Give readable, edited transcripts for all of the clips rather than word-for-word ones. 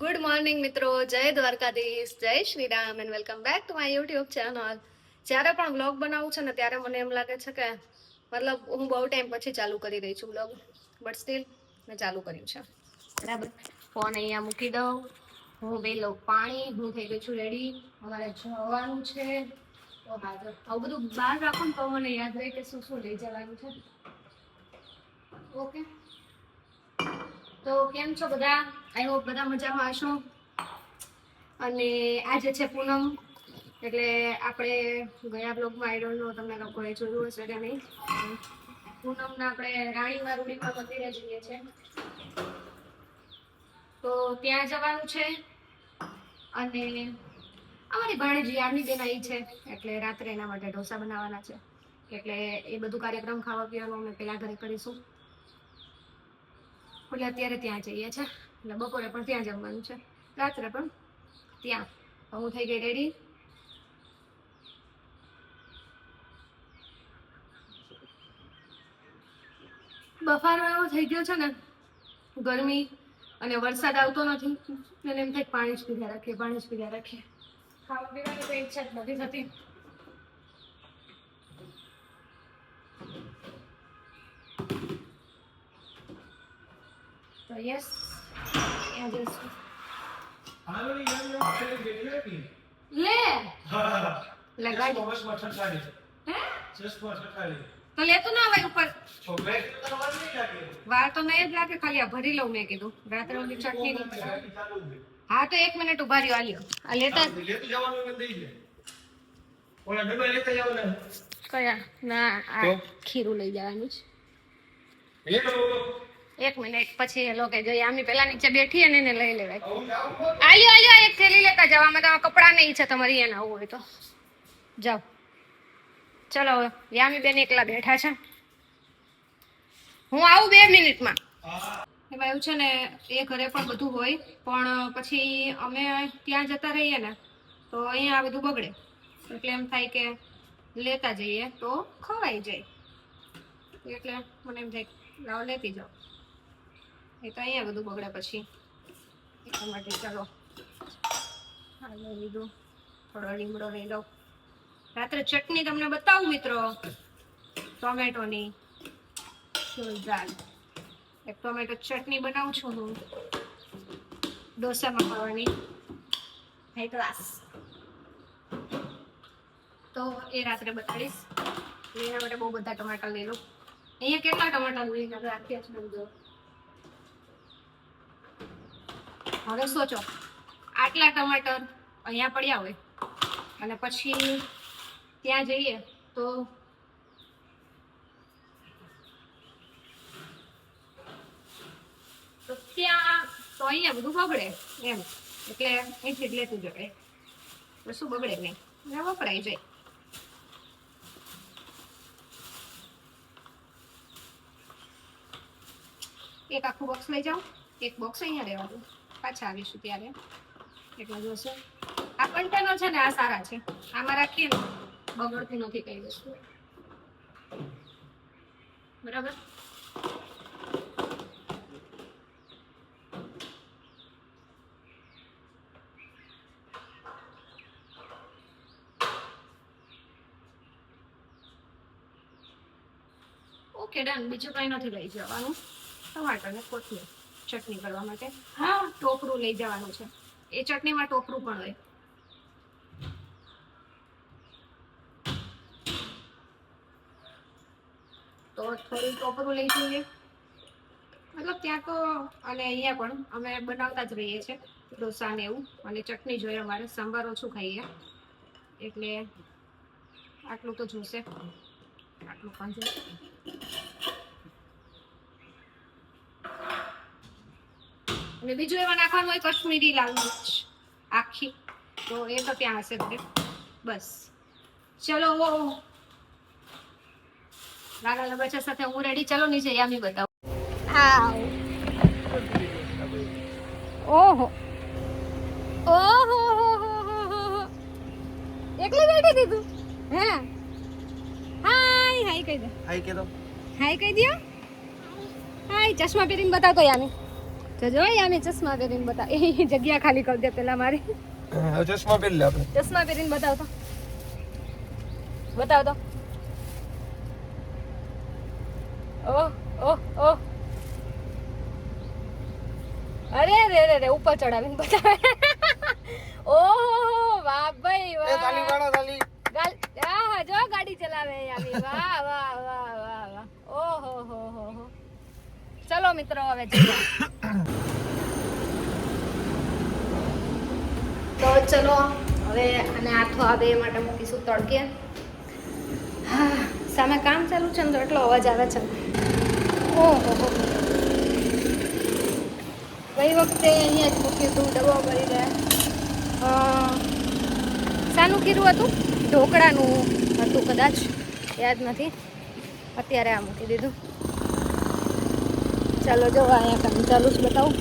Good morning મિત્રો, જય દ્વારકાધીશ, જય Shri Ram and welcome back to my YouTube channel. જ્યારે પણ વ્લોગ બનાવું છે ને ત્યારે મને એમ લાગે છે કે મતલબ હું બહુ ટાઈમ પછી ચાલુ કરી રહી છું વ્લોગ, બટ સ્ટીલ મેં ચાલુ કર્યું છે. બરાબર, ફોન અહીંયા મૂકી દઉં, હું બે લઉં પાણી, હું થઈ ગઈ છું રેડી, અમારે જવાનું છે. તો હાજર આવું બધું બહાર રાખો ને તો મને યાદ રહે કે શું શું લઈ જવાનું છે. ઓકે, તો કેમ છો બધા? આઈ હોપ બધા મજામાં હશો. અને આજે છે પૂનમ, એટલે આપણે ગયા બ્લોગમાં આઈ ડોન્ટ નો તમને લોકોએ જોયું હશે કે નહીં, પૂનમના આપણે રાણીમાં રૂડીમાં મંદિરે જઈએ છીએ, તો ત્યાં જવાનું છે. અને અમારી ભાણેજી આમની બેન આવી છે, એટલે રાત્રે એના માટે ઢોસા બનાવવાના છે. એટલે એ બધું કાર્યક્રમ ખાવા પીવાનું અમે પેલા ઘરે કરીશું, એટલે અત્યારે ત્યાં જઈએ છીએ. એટલે બપોરે પણ ત્યાં જમવાનું છે, રાત્રે પણ ત્યાં. હું થઈ ગઈ રેડી. બફારો એવો થઈ ગયો છે ને, ગરમી અને વરસાદ આવતો નથી, એટલે એમ થાય પાણી જ પીધા રાખીએ, પાણી જ પીધા રાખીએ. ખાવા પીવાની તો ઈચ્છા જ નથી થતી. તો યસ, ત્યાં જઈશું. લે લગાડી તો લેતું ના આવે ઉપર, વાર તો નહીં જ લાગે, ખાલી આ ભરી લઉં. મેં કીધું રાત્રે ઓલી ચટણી. હા તો 1 મિનિટ ઉભા રહ્યો, આલ્યો આ લેતા કયા ના, આ ખીરું લઈ જવાનું છે. 1 મિનિટ પછી એ લોકો જોઈએ. આમી પેલા નીચે બેઠી અને એને લઈ લેવાય. આલ્યો એક થેલી લેતા જાવ, આમાં તમારા કપડા નહીં છે તમારી, એને આવું હોય તો જાઓ. ચલો હવે યામી બેન એકલા બેઠા છે, હું આવું 2 મિનિટમાં. એમાં એવું છે ને, એ ઘરે પણ બધું હોય, પણ પછી અમે ત્યાં જતા રહીએ ને તો અહીંયા આ બધું બગડે, એટલે એમ થાય કે લેતા જઈએ તો ખવાઈ જાય. એટલે મને એમ થાય લાવો લેતી જાઓ, એ તો અહીંયા બધું બગડે પછી, એટલા માટે ચાલો આ લઈ લીધું. થોડો લીમડો લઈ લઉં. રાત્રે ચટણી તમને બતાવું મિત્રો, ટોમેટોની જોરદાર એક ટોમેટો ચટણી બનાવું છું હું, ઢોસામાં ખાવાની, હાઈ ક્લાસ. તો એ રાત્રે બતાડીશ. એના માટે બહુ બધા ટમાટર લઈ લો. અહીંયા કેટલા ટમાટર લઈને રાખ્યા છે સમજો. હવે સોચો, આટલા ટમાટર અહીંયા પડ્યા હોય અને પછી ત્યાં જઈએ તો ત્યાં તો અહીંયા બધું બગડે એમ, એટલે અહીંથી જ લેતું જવાય, શું બગડે નહીં, વપરાય જાય. એક આખું બોક્સ લઈ જાઓ, એક બોક્સ અહીંયા રહેવાનું, પાછા આવીશું ત્યારે એટલે જોશે. આ કન્ટેનર છે ને આ સારા છે, આમાં રાખીએ ને બગડતી નથી કઈ વસ્તુ, બરાબર. Okay done. બીજું કઈ નથી લઈ જવાનું, ટમાટર ને કોથમીર ચટણી કરવા માટે. હા, ટોપરું લઈ જવાનું છે, એ ચટણીમાં ટોપરું પણ હોય. તો થોડું ટોપરું લઈ જઈએ, મતલબ ત્યાં તો અને અહીંયા પણ અમે બનાવતા જ રહીએ છીએ ઢોસા ને એવું, અને ચટણી જોઈએ અમારે, સંભાર ઓછું ખાઈએ એટલે આટલું તો જોશે, આટલું પણ જોશે. અને બીજું એમાં નાખવાનું હોય કશ્મીરી લાલ મિર્ચ આખી, તો એ તો ત્યાં હશે બધે. બસ ચલો, લાલા બચ્ચા સાથે હું રેડી. ચલો નીચે યામી બતાવો. હા, ઓહો ઓહો, એકલી બેઠી દીધું હે. હાય હાય કહી દે, હાય કહી દો, હાય ચશ્મા પહેરીને બતાવતો યામી. જો યામી ચશ્મા પહેરીને બતા એ જગ્યા ખાલી કરી દે પેલા મારી ચશ્મા પહેરી લે આપણે ચશ્મા પહેરીને બતાવ તો ઓહ ઓહ ઓહ અરે રે રે રે ઉપર ચડાવીને બતાવે ઓહો વાહ ભાઈ વાહ એ તાલી વાળો તાલી હા જો ગાડી ચલાવે યામી વાહ વાહ વાહ વાહ વાહ ઓહો હો હો ચલો મિત્રો હવે જઈએ તો ચલો હવે આને આથો આવે એ માટે મૂકીશું તડકે હા સામે કામ ચાલુ છે ને તો એટલો અવાજ આવે છે ઓહો હો ગઈ વખતે અહીંયા જ મૂક્યું હતું ડબ્બો ભરી ગયા શાનું ખીરું હતું ઢોકળાનું હતું કદાચ યાદ નથી અત્યારે આ મૂકી દીધું ચાલો જો અહીંયા કામ ચાલુ જ બતાવું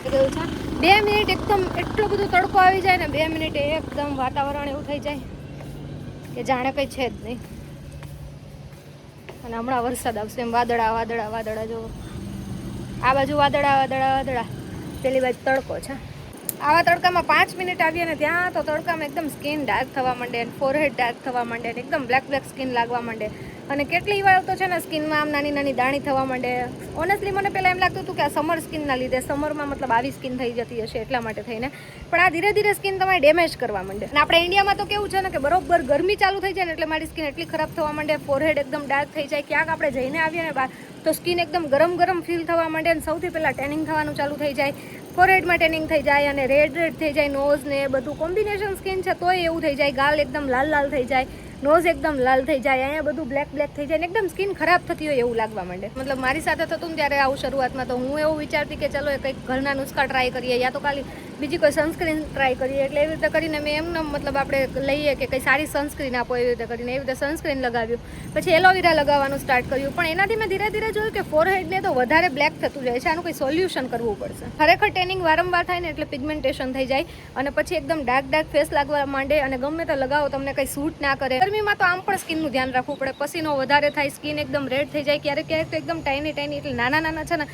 કેવું છે 2 મિનિટ એકદમ એટલો બધો તડકો આવી જાય ને 2 મિનિટ એકદમ વાતાવરણ એવું થઈ જાય કે જાણે કંઈ છે જ નહીં અને હમણાં વરસાદ આવશે એમ વાદળા વાદળા વાદળા જો આ બાજુ વાદળા વાદળા વાદળા પેલી બાજુ તડકો છે આવા તડકામાં 5 મિનિટ આવીએ ને ત્યાં તો તડકામાં એકદમ સ્કિન ડાર્ક થવા માંડે ફોરહેડ ડાર્ક થવા માંડે એકદમ બ્લેક સ્કિન લાગવા માંડે અને કેટલી વાર તો છે ને સ્કિનમાં આમ નાની નાની દાણી થવા માંડે ઓનેસ્ટલી મને પહેલાં એમ લાગતું હતું કે આ સમર સ્કિનના લીધે સમરમાં મતલબ આવી સ્કિન થઈ જતી હશે એટલા માટે થઈને પણ આ ધીરે ધીરે સ્કિન તમારી ડેમેજ કરવા માંડે અને આપણે ઇન્ડિયામાં તો કેવું છે ને કે બરોબર ગરમી ચાલુ થઈ જાય ને એટલે મારી સ્કિન એટલી ખરાબ થવા માંડે ફોરહેડ એકદમ ડાર્ક થઈ જાય ક્યાંક આપણે જઈને આવીએ ને તો સ્કિન એકદમ ગરમ ગરમ ફીલ થવા માંડે અને સૌથી પહેલાં ટેનિંગ થવાનું ચાલુ થઈ જાય ફોરહેડમાં ટેનિંગ થઈ જાય અને રેડ થઈ જાય નોઝ ને બધું કોમ્બિનેશન સ્કિન છે તોય એવું થઈ જાય ગાલ એકદમ લાલ લાલ થઈ જાય નોઝ એકદમ લાલ થઈ જાય અહીંયા બધું બ્લેક થઈ જાય ને એકદમ સ્કિન ખરાબ થતી હોય એવું લાગવા માંડે મતલબ મારી સાથે થતું ને ત્યારે આવું શરૂઆતમાં તો હું એવું વિચારતી કે ચલો કંઈક ઘરના નુસ્ખા ટ્રાય કરીએ યા તો ખાલી બીજી કોઈ સનસ્ક્રીન ટ્રાય કરીએ એટલે એવી રીતે કરીને મેં એમને મતલબ આપણે લઈએ કે કંઈ સારી સનસ્ક્રીન આપો એવી રીતે કરીને એવી રીતે સનસ્ક્રીન લગાવ્યું પછી એલોવેરા લગાવવાનું સ્ટાર્ટ કર્યું પણ એનાથી મેં ધીરે ધીરે જોયું કે ફોરહેડને તો વધારે બ્લેક થતું જાય છે આનું કંઈ સોલ્યુશન કરવું પડશે ખરેખર ટેનિંગ વારંવાર થાય ને એટલે પિગમેન્ટેશન થઈ જાય અને પછી એકદમ ડાર્ક ફેસ લાગવા માંડે અને ગમે તે લગાવો તમને કંઈ સૂટ ના કરે ગરમીમાં તો આમ પણ સ્કિનનું ધ્યાન રાખવું પડે પસીનો વધારે થાય સ્કિન એકદમ રેડ થઈ જાય ક્યારેક તો એકદમ ટાઈની એટલે નાના છે ને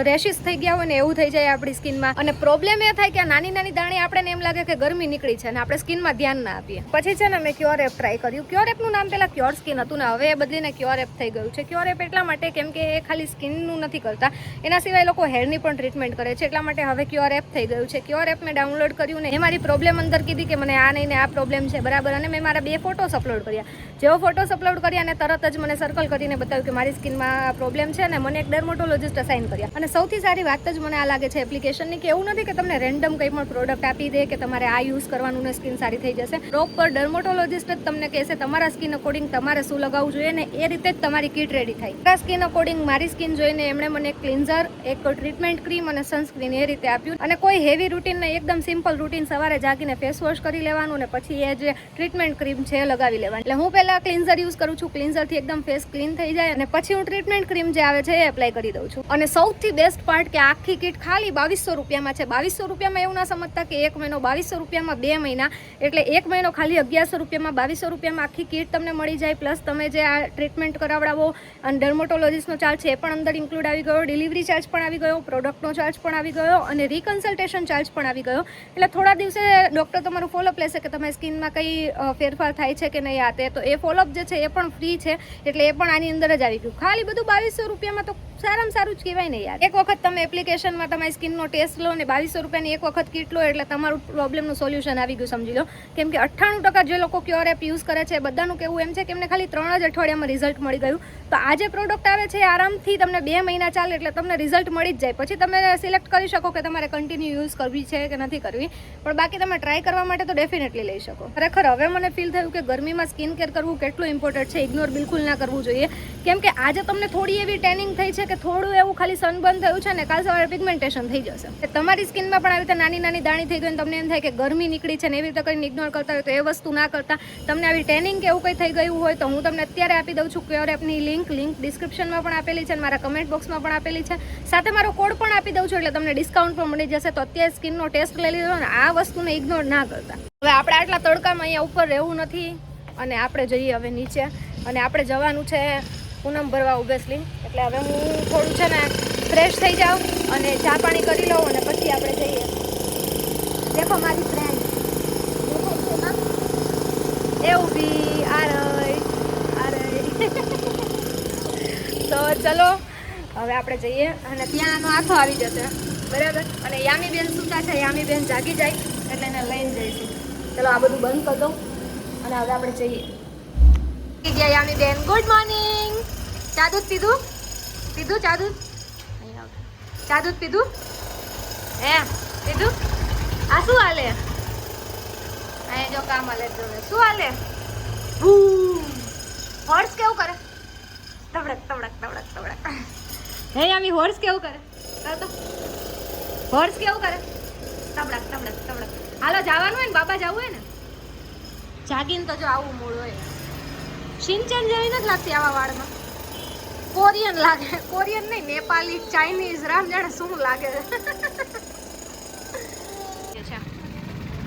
રેશિસ થઈ ગયા હોય ને એવું થઈ જાય આપણી સ્કિનમાં અને પ્રોબ્લેમ એ થાય કે નાની દાણી આપણને એમ લાગે કે ગરમી નીકળી છે અને આપણે સ્કિનમાં ધ્યાન ના આપીએ પછી છે ને મેં ક્યોર એપ ટ્રાય કર્યું ક્યોર એપનું નામ પહેલાં ક્યોર સ્કિન હતું ને હવે એ બદલીને ક્યોર એપ થઈ ગયું છે ક્યોર એપ એટલા માટે કેમ કે એ ખાલી સ્કિનનું નથી કરતા એના સિવાય લોકો હેરની પણ ટ્રીટમેન્ટ કરે છે એટલા માટે હવે ક્યોર એપ થઈ ગયું છે ક્યોર એપ મેં ડાઉનલોડ કર્યું ને એ મારી પ્રોબ્લેમ અંદર કીધી કે મને આ નહીં ને આ પ્રોબ્લેમ છે બરાબર અને મેં મારા 2 ફોટોસ અપલોડ કર્યા જેવો ફોટોસ અપલોડ કર્યા અને તરત જ મને સર્કલ કરીને બતાવ્યું કે મારી સ્કિનમાં પ્રોબ્લેમ છે અને મને એક ડર્મોટોલોજિસ્ટ અસાઇન કર્યા અને સૌથી સારી વાત જ મને આ લાગે છે એપ્લિકેશનની કે એવું નથી કે તમને રેન્ડમ કંઈ પણ પ્રોડક્ટ આપી દે કે તમારે આ યુઝ કરવાનું ને સ્કિન સારી થઈ જશે પ્રોપર ડર્મોટોલોજિસ્ટ જ તમને કહેશે તમારા સ્કિન અકોર્ડિંગ તમારે શું લગાવવું જોઈએ ને એ રીતે જ તમારી કિટ રેડી થાય મારા સ્કિન અકોર્ડિંગ મારી સ્કિન જોઈને એમણે મને એક ક્લિન્ઝર એક ટ્રીટમેન્ટ ક્રીમ અને સનસ્ક્રીન એ રીતે આપ્યું અને કોઈ હેવી રૂટીન નહીં એકદમ સિમ્પલ રૂટીન સવારે જાગીને ફેસ વોશ કરી લેવાનું ને પછી એ જે ટ્રીટમેન્ટ ક્રીમ છે લગાવી લેવાની એટલે હું પહેલા ક્લિન્ઝર યુઝ કરું છું ક્લિન્ઝરથી એકદમ ફેસ ક્લીન થઈ જાય અને પછી હું ટ્રીટમેન્ટ ક્રીમ જે આવે છે એ એપ્લાય કરી દઉં છું અને સૌથી બેસ્ટ પાર્ટ કે આખી કિટ ખાલી 2200 રૂપિયામાં છે 2200 રૂપિયામાં એવું ના સમજતા કે 1 મહિનો 2200 રૂપિયામાં 2 મહિના એટલે 1 મહિનો ખાલી 1100 રૂપિયામાં 2200 રૂપિયામાં આખી કિટ તમને મળી જાય પ્લસ તમે જે આ ટ્રીટમેન્ટ કરાવડાવો અને ડર્મોટોલોજીસ્ટનો ચાર્જ છે એ પણ અંદર ઇન્ક્લુડ આવી ગયો ડિલિવરી ચાર્જ પણ આવી ગયો પ્રોડક્ટનો ચાર્જ પણ આવી ગયો અને રિકન્સલ્ટેશન ચાર્જ પણ આવી ગયો એટલે થોડા દિવસે ડૉક્ટર તમારું ફોલોઅપ લેશે કે તમારી સ્કિનમાં કઈ ફેરફાર થાય છે કે નહીં આ તે તો એ ફોલોઅપ જે છે એ પણ ફ્રી છે એટલે એ પણ આની અંદર જ આવી ગયું ખાલી બધું 2200 રૂપિયામાં તો સારામાં સારું જ કહેવાય ને યાર એક વખત તમે એપ્લિકેશનમાં તમારી સ્કિનનો ટેસ્ટ લો ને 2200 રૂપિયાની એક વખત કીટ લો એટલે તમારું પ્રોબ્લેમનું સોલ્યુશન આવી ગયું સમજી લો કેમ કે 98% જે લોકો ક્યોર એપ યુઝ કરે છે બધાનું કેવું એમ છે કે એમને ખાલી 3 જ અઠવાડિયામાં રિઝલ્ટ મળી ગયું તો આ જે પ્રોડક્ટ આવે છે આરામથી તમને 2 મહિના ચાલે એટલે તમને રિઝલ્ટ મળી જ જાય પછી તમે સિલેક્ટ કરી શકો કે તમારે કન્ટિન્યુ યુઝ કરવી છે કે નથી કરવી પણ બાકી તમે ટ્રાય કરવા માટે તો ડેફિનેટલી લઈ શકો ખરેખર હવે મને ફીલ થયું કે ગરમીમાં સ્કિન કેર કરવું કેટલું ઇમ્પોર્ટન્ટ છે ઇગ્નોર બિલકુલ ના કરવું જોઈએ કેમ કે આજે તમને થોડી એવી ટેનિંગ થઈ છે કે થોડું એવું ખાલી સનબર્ન થયું છે ને કાલ સવારે પિગમેન્ટેશન થઈ જશે તમારી સ્કિનમાં પણ આવી રીતે નાની દાણી થઈ ગઈ તમને એમ થાય કે ગરમી નીકળી છે ને એવી રીતે કરીને ઇગ્નોર કરતા હોય તો એ વસ્તુ ના કરતા તમને આવી ટેનિંગ કે એવું કંઈ થઈ ગયું હોય તો હું તમને અત્યારે આપી દઉં છું ક્યોર એપની લિંક ડિસ્ક્રિપ્શનમાં પણ આપેલી છે અને મારા કમેન્ટ બોક્સમાં પણ આપેલી છે સાથે મારો કોડ પણ આપી દઉં છું એટલે તમને ડિસ્કાઉન્ટ પણ મળી જશે તો અત્યારે સ્કિનનો ટેસ્ટ લઈ લીધો ને આ વસ્તુને ઇગ્નોર ના કરતા હવે આપણે આટલા તડકામાં અહીંયા ઉપર રહેવું નથી અને આપણે જઈએ હવે નીચે અને આપણે જવાનું છે પૂનમ ભરવા ઓબ્વિયસલી. એટલે હવે હું થોડું છે ને ફ્રેશ થઈ જાઉં અને ચા પાણી કરી લઉં અને પછી આપણે જઈએ. દેખો મારી ફ્રેન્ડ એ ઊભી આ રહી. તો ચલો હવે આપણે જઈએ અને ત્યાંનો આખો આવી જશે બરાબર. અને યામી બેન સૂતા છે, યામી બેન જાગી જાય એટલે એને લઈને જઈશું. ચલો આ બધું બંધ કરી દઉં અને હવે આપણે જઈએ. ગયા યામી બેન, ગુડ મોર્નિંગ. ચા દૂધ પીધું? પીધું ચા દૂધ? ચા દૂધ પીધું? પીધું? આ શું હાલે? અહીંયા જો કામ હાલે જોવે. શું હાલે? હોર્સ કેવું કરે? તવડક તવડક તવડક તવડક. હે યામી હોર્સ કેવું કરે? તો હોર્સ કેવું કરે? તબડક તબડક તબડક. હાલો જવાનું હોય ને, બાબા જવું હોય ને, જાગીને તો જો આવું મૂળ હોય. શિનચેન જેવી નથી લાગતી આવા વાળમાં. કોરિયન લાગે. કોરિયન નહીં, નેપાલી, ચાઇનીઝ, રામ જાણે શું લાગે છે.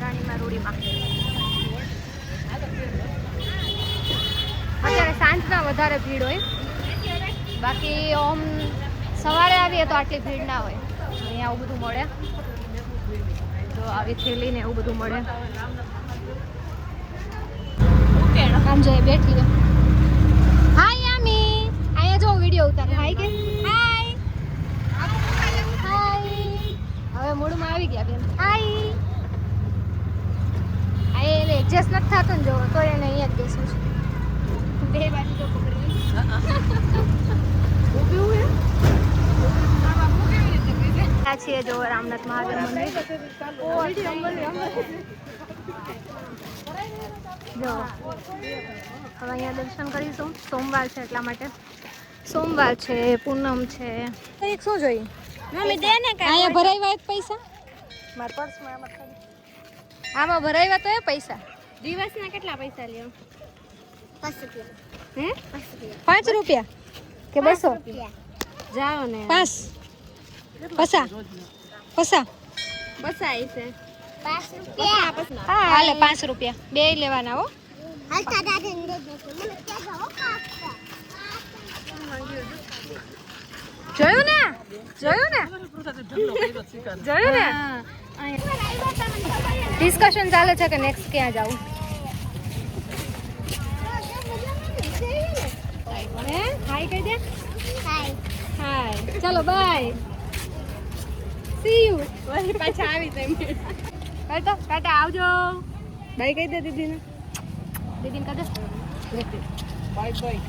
રાણીમાં રૂડીમાં અત્યારે સાંજના વધારે ભીડ હોય. બાકી ઓમ સવારે આવીએ તો આટલી ભીડ ના હોય. અહીંયા આવું બધું મળે, જો આવી થેલી ને એવું બધું મળે. આમ જોઈએ બેઠી હાય યામી, અહીંયા જો વિડીયો ઉતાર. હાય કે હાય હાય. હવે મૂડમાં આવી ગયા બેન. હાય. આ એને એડજસ્ટ નથી થતું ને જો, તો એને અહીંયા જ બેસવું છે. બે બાજુ તો પકડી આ છીએ જો રામનાથ મહાદેવ મંદિર. જો હવે અહીંયા દર્શન કરીશું. સોમવાર છે એટલા માટે. સોમવાર છે, પૂનમ છે. એક શું જોઈએ? અહીંયા ભરાવ્યા પૈસા મારા પર્સમાં. આમાં ભરાવ્યા તો એ પૈસા દિવસના કેટલા પૈસા લ્યો? 5 રૂપિયા કે 200? જાઓ ને 5 પસા પસા પસા છે 5 રૂપિયા. હા હાલે 5 રૂપિયા બે લેવાના હો. જોયું ને જોયું ને જોયું ને. ડિસ્કશન ચાલે છે કે નેક્સ્ટ ક્યાં જાવું. હાય કહી દે. હાય ચલો બાય, સી યુ. પાછા આવી જાય ટાટા ટાટા આવજો. બાય કહી દે દીદીને. દીદીને કહી દે બાય બાય.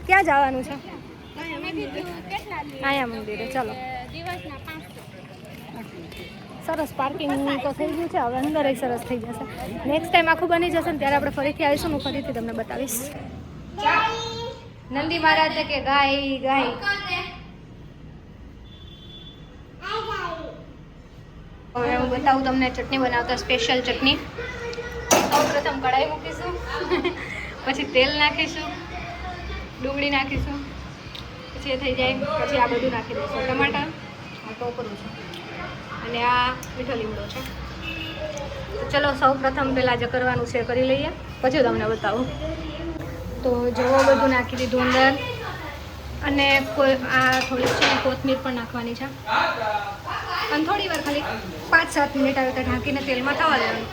ક્યાં જવાનું છે? આયા મંદિરે. ચલો સરસ પાર્કિંગ તો થઈ ગયું છે. હવે અંદર સરસ થઈ જશે. નેક્સ્ટ ટાઈમ આખું બની જશે ને ત્યારે આપણે ફરીથી આવીશું. હું ફરીથી તમને બતાવીશ. નંદી મહારાજ કે ગાય ગાય. હવે હું બતાવું તમને ચટણી બનાવતા. સ્પેશિયલ ચટણી. સૌ પ્રથમ કઢાઈ મૂકીશું, પછી તેલ નાખીશું, ડુંગળી નાખીશું, પછી એ થઈ જાય પછી આ બધું નાખી દઈશું. ટમાટર, આ ટોપરું છે અને આ મીઠો લીમડો છે. તો ચલો સૌ પ્રથમ પહેલાં જે કરવાનું છે કરી લઈએ, પછી તમને બતાવું. તો જો બધું નાખી દીધું અંદર. અને આ થોડીક છે કોથમીર પણ નાખવાની છે. અને થોડી વાર ખાલી 5-7 મિનિટ આવી રીતે ઢાંકીને તેલમાં થવા દેવાનું.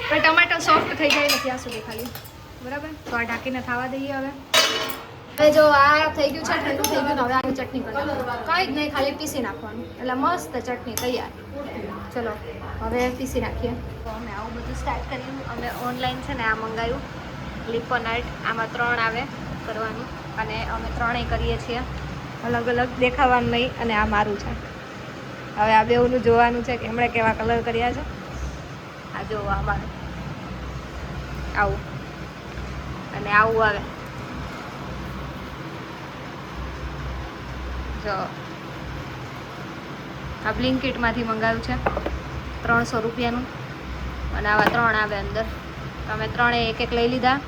હવે ટમાટર સોફ્ટ થઈ જાય ને ત્યાં સુધી ખાલી. બરાબર, તો આ ઢાંકીને થવા દઈએ. હવે જો આ થઈ ગયું છે, ઠંડુ થઈ ગયું. હવે આની ચટણી કરવાની. કંઈ જ નહીં, ખાલી પીસી નાખવાનું એટલે મસ્ત ચટણી તૈયાર. ચલો હવે પીસી નાખીએ. તો અમે આવું બધું સ્ટાર્ટ કર્યું. અમે ઓનલાઈન છે ને આ મંગાવ્યું લિપોન આર્ટ. આમાં 3 આવે કરવાનું અને અમે 3 કરીએ છીએ. અલગ અલગ દેખાવાનું નહીં. અને આ મારું છે. હવે આ બેઉનું જોવાનું છે કે એમણે કેવા કલર કર્યા છે. આ જોવો અમારું આવું અને આવું આવે. જો આ બ્લિંકિટમાંથી મંગાવ્યું છે 300 રૂપિયાનું. અને આવા 3 આવે અંદર. તો અમે 3 એક લઈ લીધા.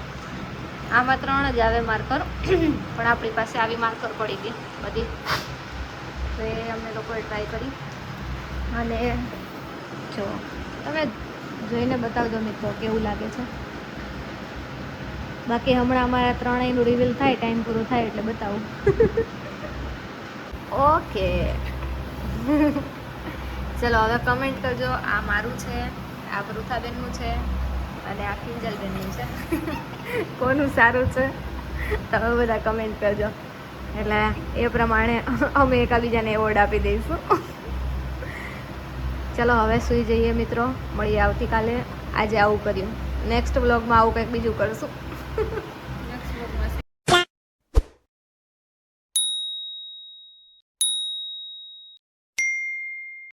આમાં 3 જ આવે માર્કર, પણ આપણી પાસે આવી માર્કર પડી ગઈ બધી. તો એ અમે લોકોએ ટ્રાય કરી. અને જો તમે જોઈને બતાવજો મિત્રો કેવું લાગે છે. બાકી હમણાં અમારા ત્રણેયનું રિવીલ થાય, ટાઈમ પૂરો થાય એટલે બતાવું. ઓકે. ચલો હવે કમેન્ટ કરજો. આ મારું છે, આ વૃથાબેનનું છે અને આ કિંજલબેનનું છે. કોનું સારું છે તમે બધા કમેન્ટ કરજો, એટલે એ પ્રમાણે અમે એકાબીજાને એવોર્ડ આપી દઈશું. ચલો હવે સૂઈ જઈએ મિત્રો, મળીએ આવતીકાલે. આજે આવું કર્યું, નેક્સ્ટ વ્લોગમાં આવું કંઈક બીજું કરશું.